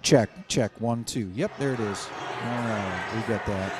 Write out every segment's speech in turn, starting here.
Check. 1, 2. Yep, there it is. All right, we got that.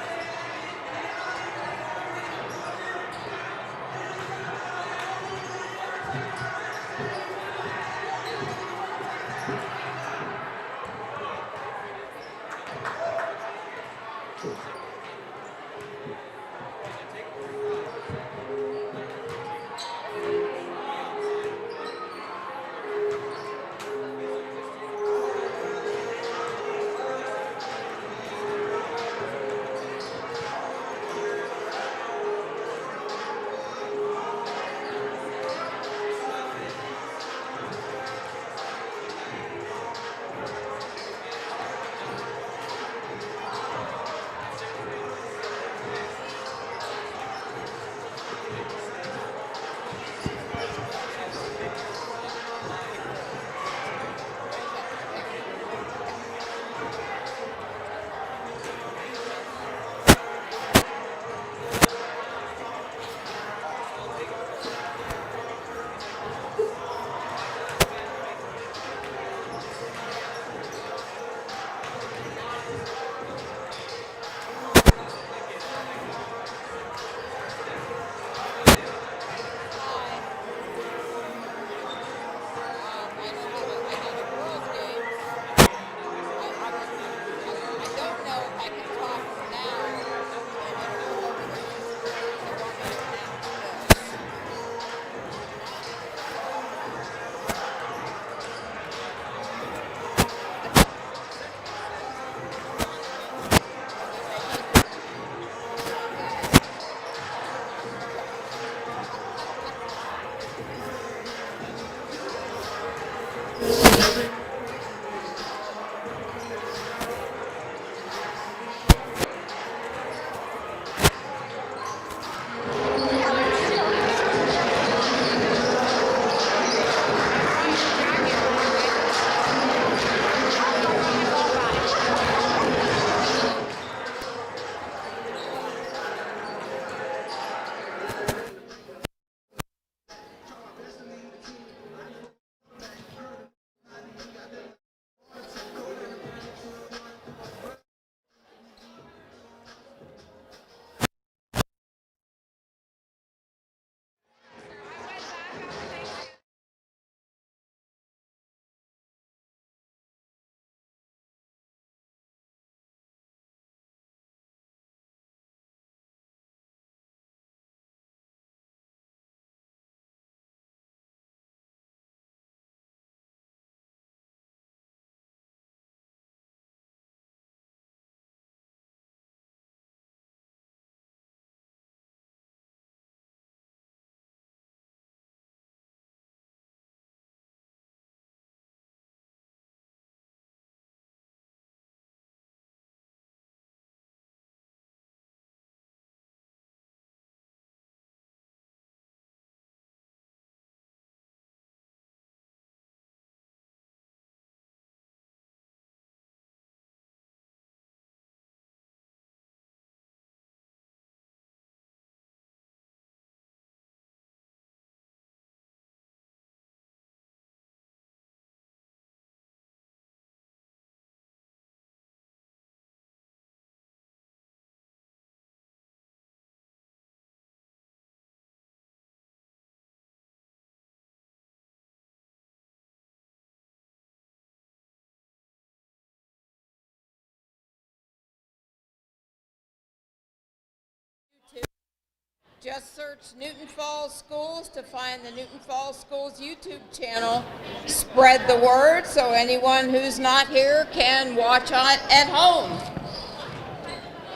Just search Newton Falls Schools to find the Newton Falls Schools YouTube channel. Spread the word so anyone who's not here can watch it at home.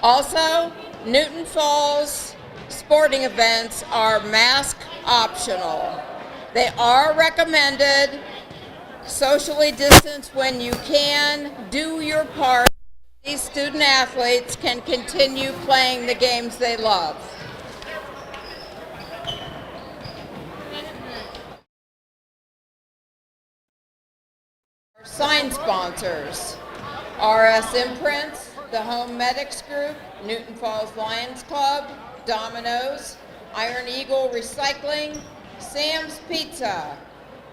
Also, Newton Falls sporting events are mask optional. They are recommended. Socially distance when you can. Do your part. These student athletes can continue playing the games they love. Sign sponsors: RS Imprints, the Home Medics Group, Newton Falls Lions Club, Domino's, Iron Eagle Recycling, Sam's Pizza,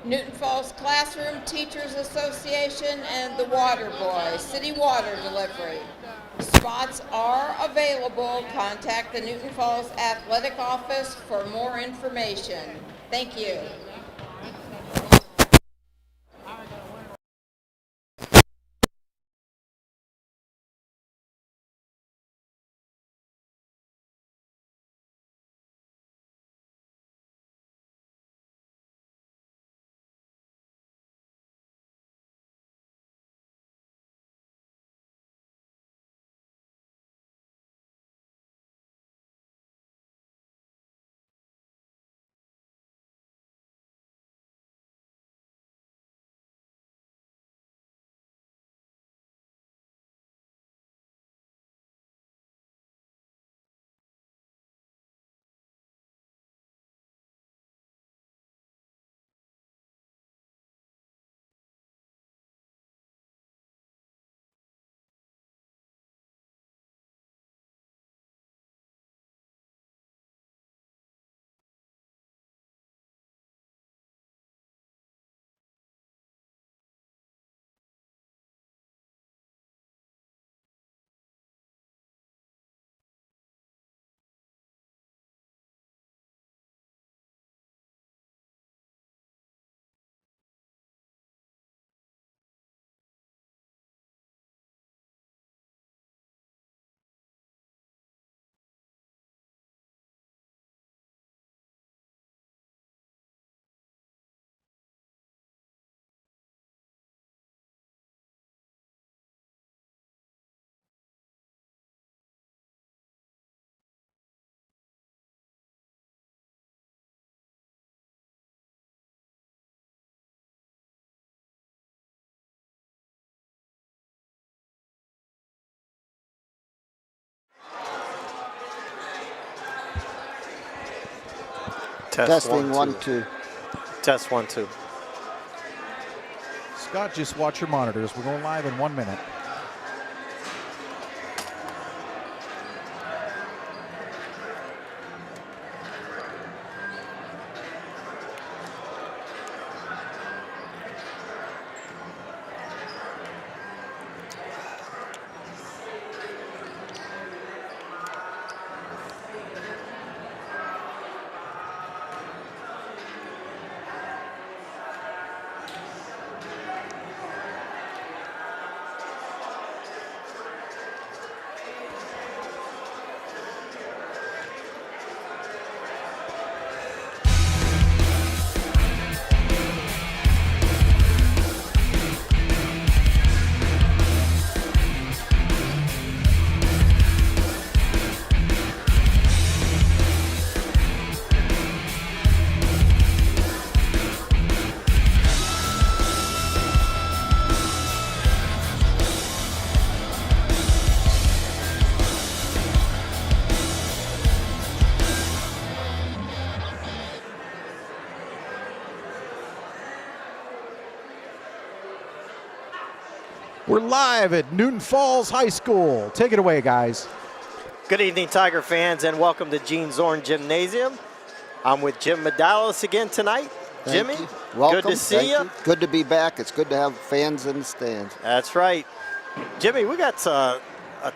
Newton Falls Classroom Teachers Association, and the Water Boy, City Water Delivery. Spots are available. Contact the Newton Falls Athletic Office for more information. Thank you. Testing 1, 2. Test 1, 2. Scott, just watch your monitors. We're going live in 1 minute. We're live at Newton Falls High School. Take it away, guys. Good evening, Tiger fans, and welcome to Gene Zorn Gymnasium. I'm with Jim Medalis again tonight. Thank Jimmy, you. Welcome. good to see you. Good to be back. It's good to have fans in the stands. That's right. Jimmy, we got a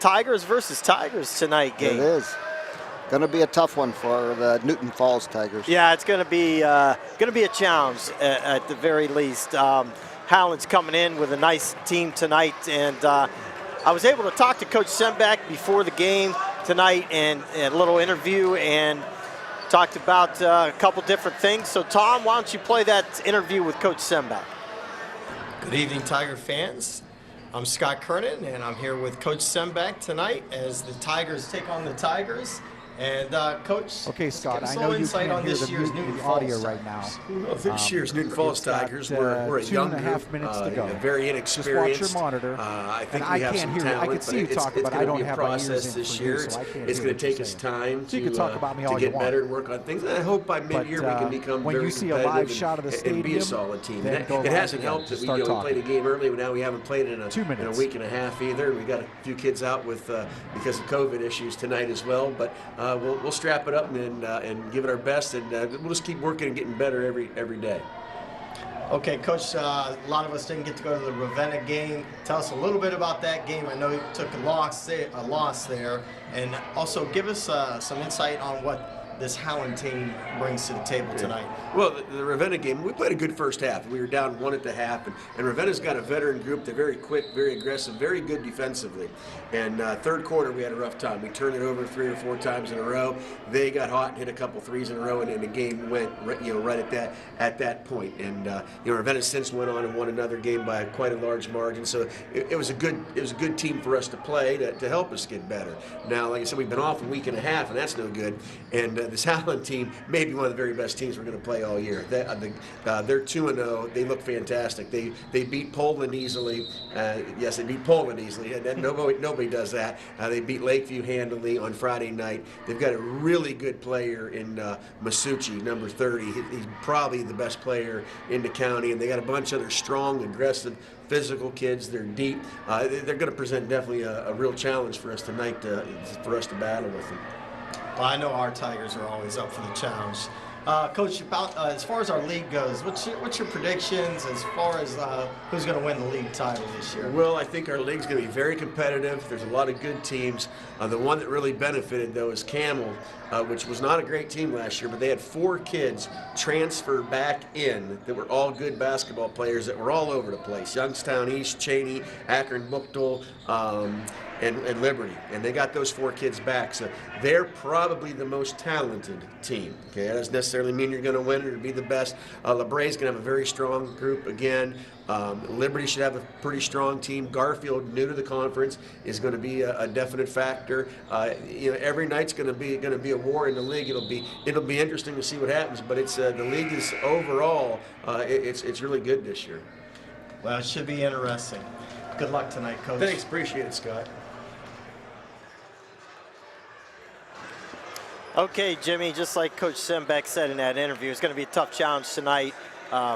Tigers versus Tigers tonight game. It is. Going to be a tough one for the Newton Falls Tigers. Yeah, it's going to be a challenge at the very least. Howland's coming in with a nice team tonight, and I was able to talk to Coach Sembeck before the game tonight and a little interview and talked about a couple different things. So Tom, why don't you play that interview with Coach Sembeck? Good evening, Tiger fans. I'm Scott Kernan, and I'm here with Coach Sembeck tonight as the Tigers take on the Tigers. And Coach, Okay, Scott, give us I a know little you insight can't on hear this year's the Newton audio Falls right now. Tigers. Well, this year's Newton Falls it's got, Tigers, we're a young 2.5 group, minutes to go. very inexperienced. Just watch your monitor. I think And we I have can't some hear you. I talent, can see you but talking, it's but I going to don't be a have my ears process in this for you, year. so I can't It's hear going what to take you're us saying. time So you can talk about me all to you get want. better and work on things. And I hope by mid-year we can become when very you see a competitive live shot of the and be a stadium, solid team. then It go live hasn't again. helped that Just we start played talking. a game early, but now we haven't played in 2 a minutes. week and a half either. We got a few kids out with because of COVID issues tonight as well. But we'll strap it up and give it our best, and we'll just keep working and getting better every day. Okay, Coach, a lot of us didn't get to go to the Ravenna game. Tell us a little bit about that game. I know you took a loss there, and also give us some insight on what this Howland team brings to the table tonight. Well, the Ravenna game, we played a good first half. We were down 1 at the half, and Ravenna's got a veteran group. They're very quick, very aggressive, very good defensively. And third quarter, we had a rough time. We turned it over 3 or 4 times in a row. They got hot and hit a couple threes in a row, and the game went right at that point. And Ravenna since went on and won another game by quite a large margin. So it was a good team for us to play to help us get better. Now, like I said, we've been off a week and a half, and that's no good. And this Howland team may be one of the very best teams we're going to play all year. They're 2-0. They look fantastic. They beat Poland easily. Yes, they beat Poland easily. And nobody does that. They beat Lakeview handily on Friday night. They've got a really good player in Masucci, number 30. He's probably the best player in the county. And they got a bunch of other strong, aggressive, physical kids. They're deep. They're going to present definitely a real challenge for us tonight for us to battle with them. Well, I know our Tigers are always up for the challenge. Coach, as far as our league goes, what's your predictions as far as who's going to win the league title this year? Well, I think our league's going to be very competitive. There's a lot of good teams. The one that really benefited, though, is Camel, which was not a great team last year, but they had 4 kids transfer back in that were all good basketball players that were all over the place. Youngstown East, Cheney, Akron, Buchtel, and Liberty, and they got those 4 kids back. So they're probably the most talented team. Okay, that doesn't necessarily mean you're going to win or be the best. LeBray's going to have a very strong group again. Liberty should have a pretty strong team. Garfield, new to the conference, is going to be a definite factor. Every night's going to be a war in the league. It'll be interesting to see what happens. But it's the league is overall it's really good this year. Well, it should be interesting. Good luck tonight, Coach. Thanks, appreciate it, Scott. Okay, Jimmy, just like Coach Sembeck said in that interview, it's going to be a tough challenge tonight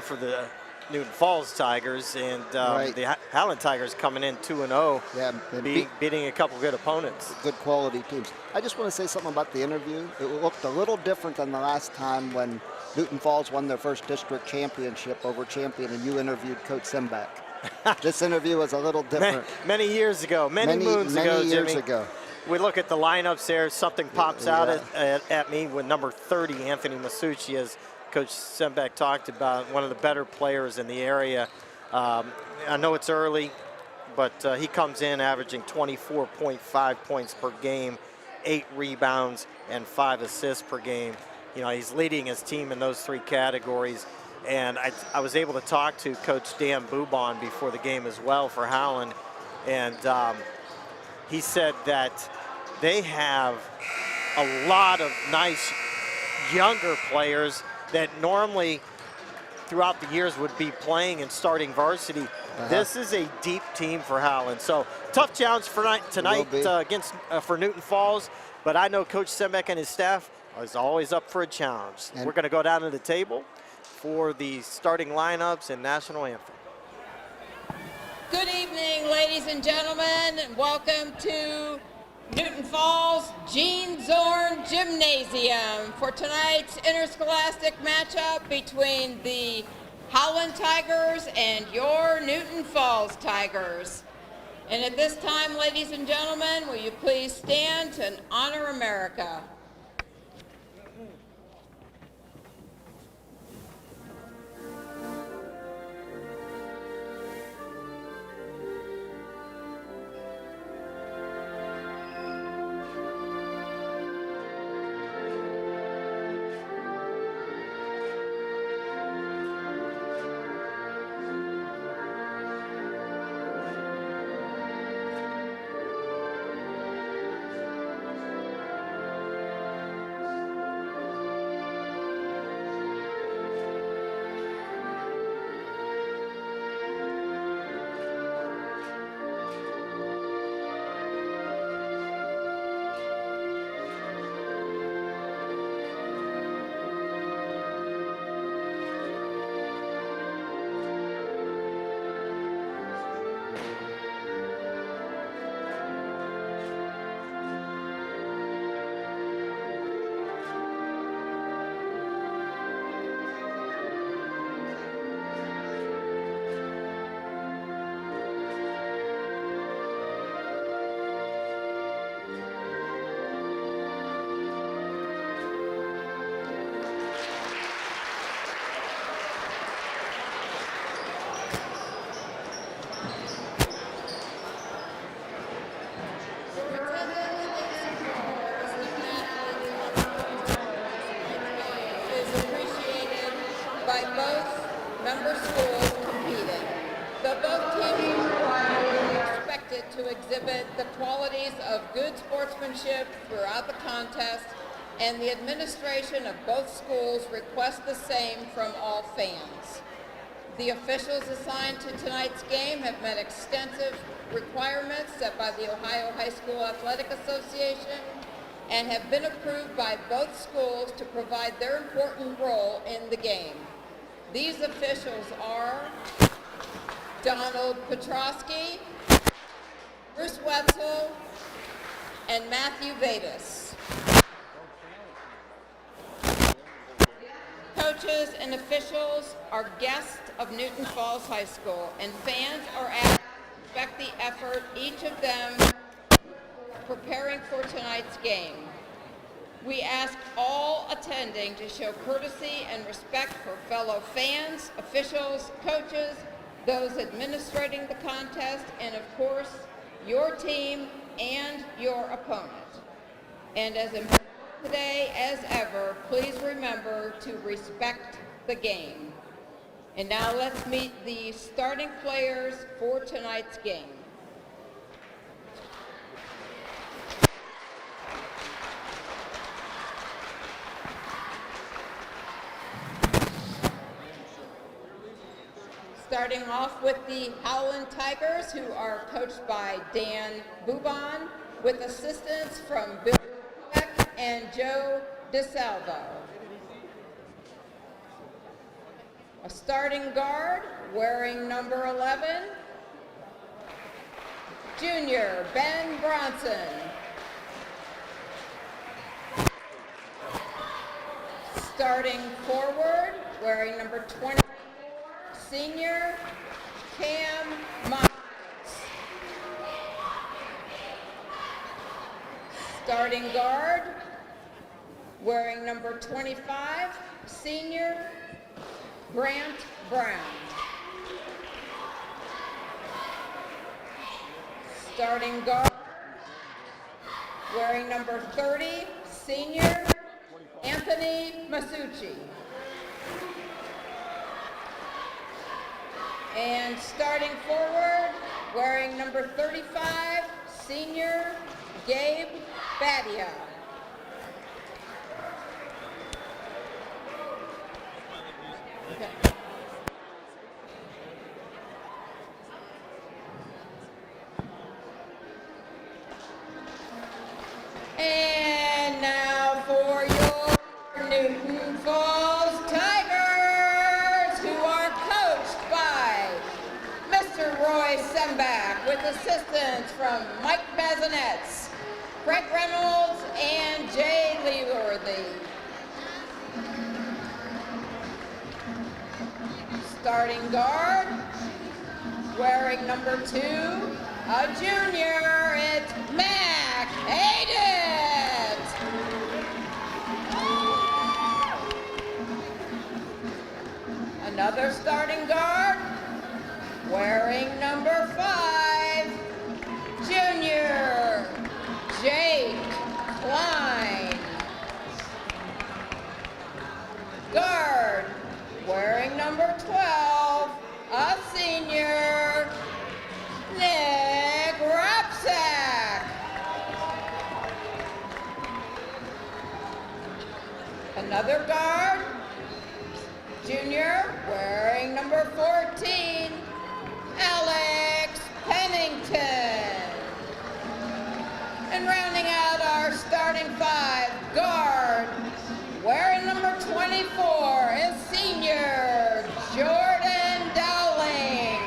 for the Newton Falls Tigers, and Right. the Howland Tigers coming in 2-0, Yeah, and beating a couple good opponents. good quality teams. I just want to say something about the interview. It looked a little different than the last time when Newton Falls won their first district championship over champion, and you interviewed Coach Sembeck. This interview was a little different. Many years ago, many moons ago, many years Jimmy. ago. We look at the lineups there. Something pops out Yeah. at me with number 30, Anthony Masucci, as Coach Sembeck talked about, one of the better players in the area. I know it's early, but he comes in averaging 24.5 points per game, 8 rebounds, and 5 assists per game. He's leading his team in those 3 categories. And I was able to talk to Coach Dan Boubon before the game as well for Howland, and he said that they have a lot of nice younger players that normally throughout the years would be playing and starting varsity. This is a deep team for Howland. So tough challenge for tonight for Newton Falls, but I know Coach Sembeck and his staff is always up for a challenge. We're going to go down to the table for the starting lineups and national anthem. Good evening, ladies and gentlemen, and welcome to Newton Falls Gene Zorn Gymnasium for tonight's interscholastic matchup between the Howland Tigers and your Newton Falls Tigers. And at this time, ladies and gentlemen, will you please stand to honor America? member schools competing. Though both teams are expected to exhibit the qualities of good sportsmanship throughout the contest, and the administration of both schools request the same from all fans. The officials assigned to tonight's game have met extensive requirements set by the Ohio High School Athletic Association and have been approved by both schools to provide their important role in the game. These officials are Donald Petrosky, Bruce Wetzel, and Matthew Vadas. Coaches and officials are guests of Newton Falls High School, and fans are asked to respect the effort each of them preparing for tonight's game. We ask all attending to show courtesy and respect for fellow fans, officials, coaches, those administrating the contest, and of course, your team and your opponent. And as important today as ever, please remember to respect the game. And now let's meet the starting players for tonight's game. Starting off with the Howland Tigers, who are coached by Dan Bubon, with assistance from Bill Beck and Joe DeSalvo. A starting guard, wearing number 11, junior Ben Bronson. Starting forward, wearing number 20, senior Cam Miles. Starting guard, wearing number 25, senior Grant Brown. Starting guard, wearing number 30, senior Anthony Masucci. And starting forward, wearing number 35, senior Gabe Badia. Okay. And now for your Newton Falls Tigers, who are coached by Mr. Roy Sembach, with assistance from Mike Bazinetz, Craig Reynolds, and Jay Leeworthy. Starting guard, wearing number 2, a junior, it's Mac Hayden. Another starting guard, wearing number 5, junior Jake Klein. Guard, wearing number 12, a senior, Nick Rapsack. Another guard, junior, wearing number 14, Alex Pennington. And rounding out our starting 5, guard, wearing number 24, is senior Jordan Dowling.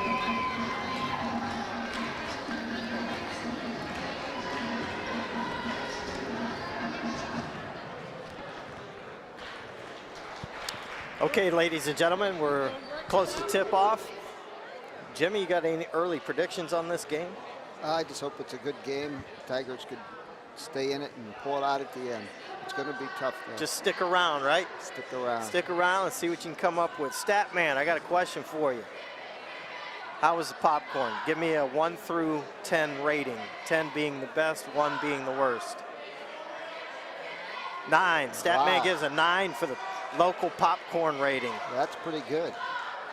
Okay, ladies and gentlemen, we're close to tip-off. Jimmy, you got any early predictions on this game? I just hope it's a good game. Tigers could stay in it and pull it out at the end. It's going to be tough, though. Just stick around, right? Stick around. Stick around and see what you can come up with. Statman, I got a question for you. How was the popcorn? Give me a 1 through 10 rating. 10 being the best, 1 being the worst. 9. Statman Wow. gives a 9 for the local popcorn rating. That's pretty good.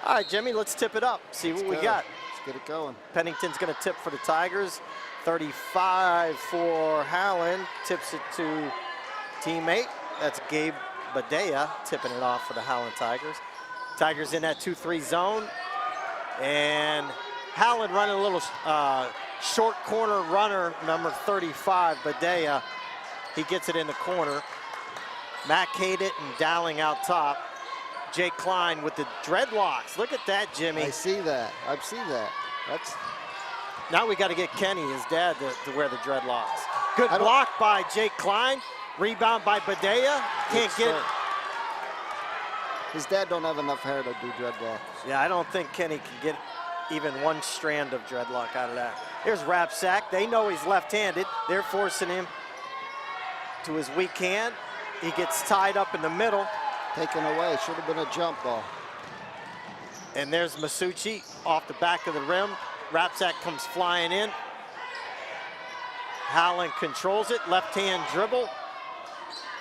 All right, Jimmy, let's tip it up. See what we got. Let's get it going. Pennington's going to tip for the Tigers. 35 for Howland. Tips it to teammate. That's Gabe Badea tipping it off for the Howland Tigers. Tigers in that 2-3 zone. And Howland running a little short corner runner, number 35, Badea. He gets it in the corner. Matt Kadit and Dowling out top. Jake Klein with the dreadlocks. Look at that, Jimmy. I see that. I see that. That's. Now we got to get Kenny, his dad, to wear the dreadlocks. Good block by Jake Klein. Rebound by Badea. Can't get it. His dad don't have enough hair to do dreadlocks. Yeah, I don't think Kenny can get even one strand of dreadlock out of that. Here's Rapsack. They know he's left-handed. They're forcing him to his weak hand. He gets tied up in the middle. Taken away. Should have been a jump ball. And there's Masucci off the back of the rim. Rapsack comes flying in. Howland controls it. Left-hand dribble.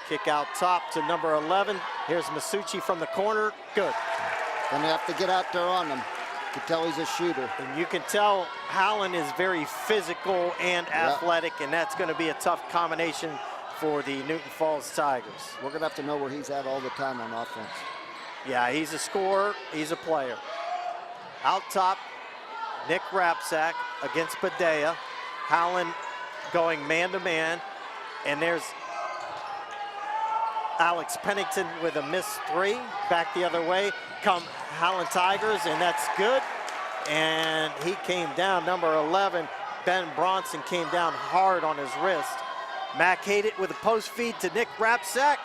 Kick out top to number 11. Here's Masucci from the corner. Good. Gonna have to get out there on him. You can tell he's a shooter. And you can tell Howland is very physical and athletic, and that's going to be a tough combination for the Newton Falls Tigers. We're gonna have to know where he's at all the time on offense. Yeah, he's a scorer, he's a player. Out top, Nick Rapsack against Badea. Howland going man-to-man, and there's Alex Pennington with a missed three. Back the other way come Howland Tigers, and that's good. And he came down, number 11, Ben Bronson came down hard on his wrist. Mac Hayden with a post feed to Nick Rapsack.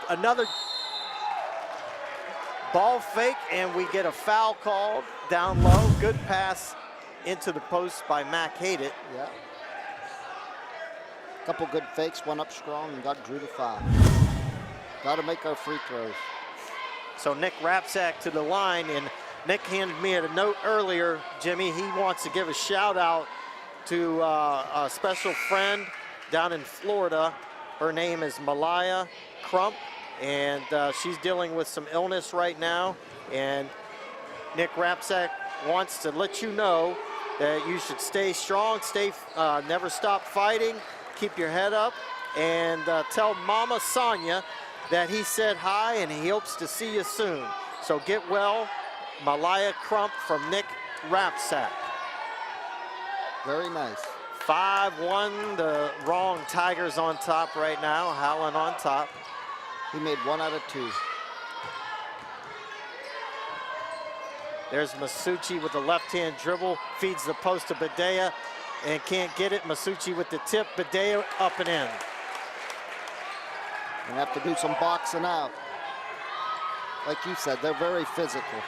Another ball fake, and we get a foul called down low. Good pass into the post by Mac Hayden. Yeah. Couple good fakes, went up strong and got Drew to foul. Got to make our free throws. So Nick Rapsack to the line, and Nick handed me a note earlier, Jimmy. He wants to give a shout out to a special friend down in Florida. Her name is Malaya Crump, and she's dealing with some illness right now. And Nick Rapsack wants to let you know that you should stay strong, never stop fighting, keep your head up, and tell Mama Sonia that he said hi and he hopes to see you soon. So get well. Malaya Crump from Nick Rapsack. Very nice. 5-1, the wrong Tigers on top right now. Howland on top. He made 1 out of 2. There's Masucci with the left-hand dribble, feeds the post to Badea and can't get it. Masucci with the tip, Badea up and in. And have to do some boxing out. Like you said, they're very physical.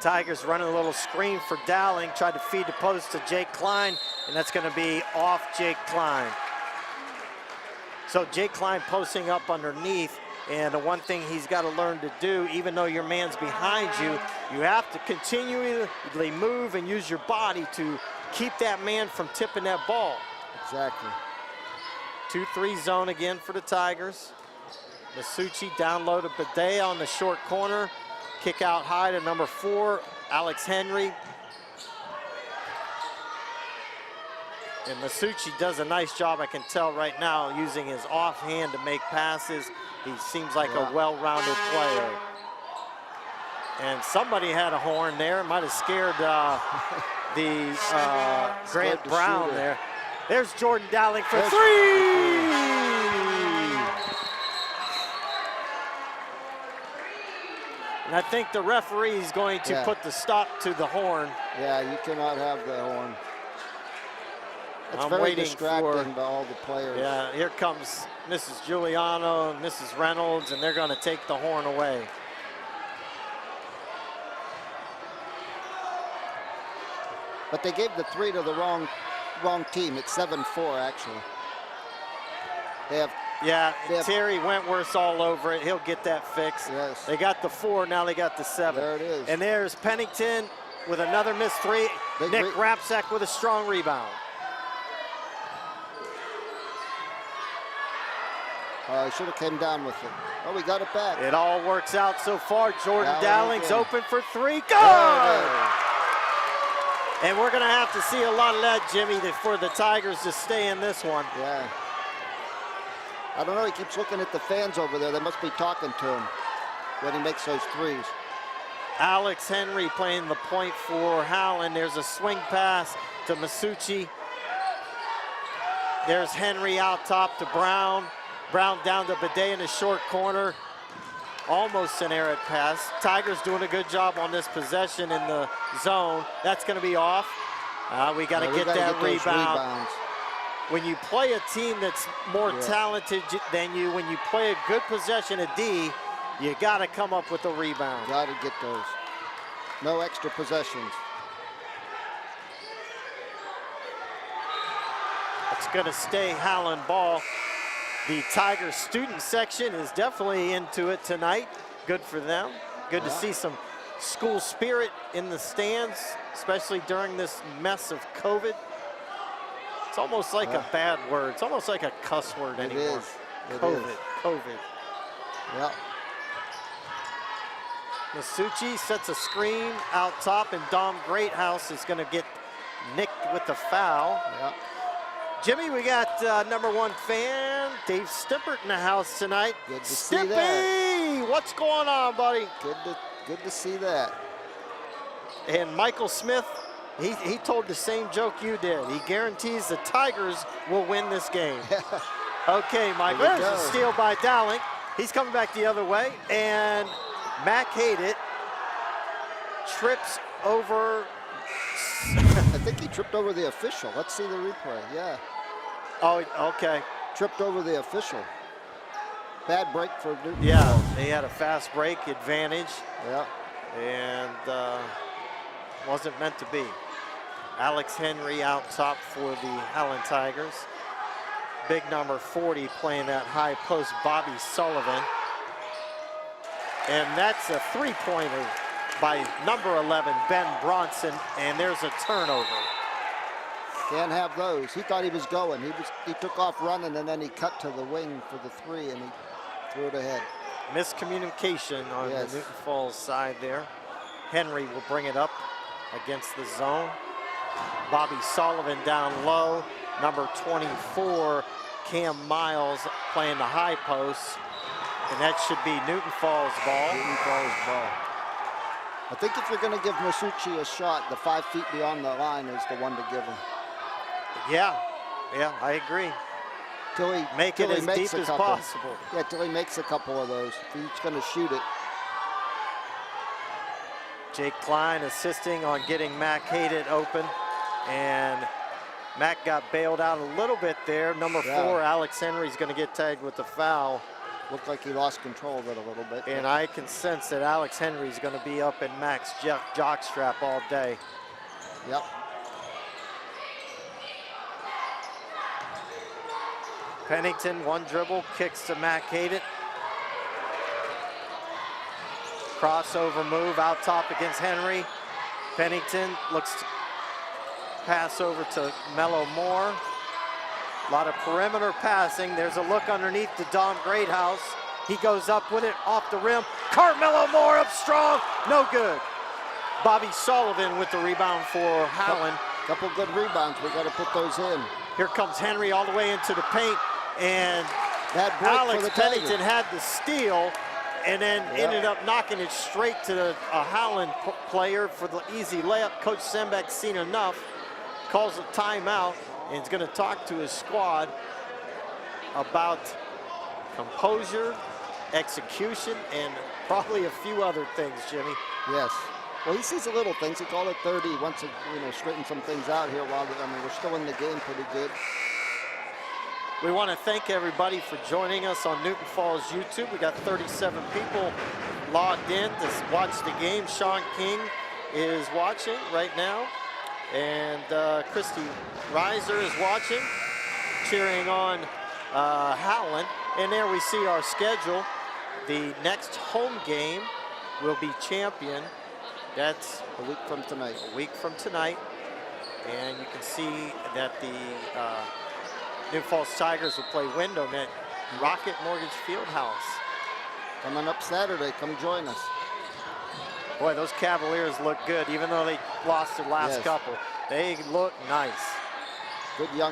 Tigers running a little screen for Dowling, tried to feed the post to Jake Klein, and that's going to be off Jake Klein. So Jake Klein posting up underneath, and the one thing he's got to learn to do, even though your man's behind you, you have to continually move and use your body to keep that man from tipping that ball. Exactly. 2-3 zone again for the Tigers. Masucci down low to Badea on the short corner. Kick out high to number 4, Alex Henry. And Masucci does a nice job, I can tell right now, using his offhand to make passes. He seems like a well-rounded player. And somebody had a horn there. Might have scared Grant Brown there. There's Jordan Dowling for 3! And I think the referee is going to put the stop to the horn. Yeah, you cannot have the horn. It's I'm very waiting distracting to all the players. Yeah, here comes Mrs. Giuliano and Mrs. Reynolds, and they're going to take the horn away. But they gave the 3 to the wrong team. It's 7-4 actually. They have Terry Wentworth's all over it. He'll get that fixed. Yes. They got the 4, now they got the 7. There it is. And there's Pennington with another missed 3. Nick Rapsack with a strong rebound. He should have came down with it. Oh, we got it back. It all works out so far. Jordan Dowling Dowling's again. open for three. Good! There it And we're going to have to see a lot of that, Jimmy, for the Tigers to stay in this one. is. Yeah. I don't know. He keeps looking at the fans over there. They must be talking to him when he makes those threes. Alex Henry playing the point for Howland. There's a swing pass to Masucci. There's Henry out top to Brown. Brown down to Bidet in the short corner. Almost an errant pass. Tigers doing a good job on this possession in the zone. That's going to be off. We got to get that those rebound. rebounds. When you play a team that's more talented than you, when you play a good possession at D, you got to come up with a rebound. Got to get those. No extra possessions. It's going to stay Howland ball. The Tigers student section is definitely into it tonight. Good for them. Good to see some school spirit in the stands, especially during this mess of COVID. It's almost like a bad word. It's almost like a cuss word anymore. It is. COVID, COVID. Yeah. Masucci sets a screen out top, and Dom Greathouse is going to get nicked with the foul. Yeah. Jimmy, we got #1 fan, Dave Stimpert in the house tonight. Good to see Stimpy, that. what's going on, buddy? Good to see that. And Michael Smith, he told the same joke you did. He guarantees the Tigers will win this game. Okay, Mike, There we there's a go. steal by Dowling. He's coming back the other way, and Mac Haydett trips over. I think he tripped over the official. Let's see the replay. Yeah. Oh, okay. Tripped over the official. Bad break for Newton. Yeah, they had a fast break advantage, Yeah. and wasn't meant to be. Alex Henry out top for the Howland Tigers. Big number 40 playing that high post, Bobby Sullivan. And that's a three-pointer by number 11, Ben Bronson, and there's a turnover. Can't have those. He thought he was going. He took off running, and then he cut to the wing for the three, and he threw it ahead. Miscommunication on the Newton Falls side there. Henry will bring it up against the zone. Bobby Sullivan down low. Number 24, Cam Miles playing the high post. And that should be Newton Falls ball. Newton Falls ball. I think if you're going to give Masucci a shot, the 5 feet beyond the line is the one to give him. Yeah, I agree. Till he Make it as makes deep a as couple. possible. Yeah, till he makes a couple of those. If he's going to shoot it. Jake Klein assisting on getting Mac Haydett open. And Mac got bailed out a little bit there. Number 4, Alex Henry's going to get tagged with the foul. Looked like he lost control of it a little bit. And I can sense that Alex Henry's going to be up in Mac's jockstrap all day. Yep. Pennington, one dribble, kicks to Mac Haydett. Crossover move out top against Henry. Pennington looks to pass over to Mello Moore. A lot of perimeter passing. There's a look underneath to Dom Greathouse. He goes up with it off the rim. Carmelo Moore up strong, no good. Bobby Sullivan with the rebound for Howland. Couple good rebounds. We got to put those in. Here comes Henry all the way into the paint, and That break Alex for the Pennington Tigers. had the steal and then ended up knocking it straight to a Howland player for the easy layup. Coach Sembeck's seen enough, calls a timeout, and is going to talk to his squad about composure, execution, and probably a few other things, Jimmy. Yes. Well, he sees the little things. He called it 30. He wants to, straighten some things out here while we're still in the game pretty good. We want to thank everybody for joining us on Newton Falls YouTube. We got 37 people logged in to watch the game. Sean King is watching right now. And Christy Reiser is watching, cheering on Howland. And there we see our schedule. The next home game will be Champion. That's A week from tonight. a week from tonight. And you can see that the New Falls Tigers will play Window Rocket Mortgage Fieldhouse. Coming up Saturday, come join us. Boy, those Cavaliers look good, even though they lost their last Yes. couple. They look nice. Good young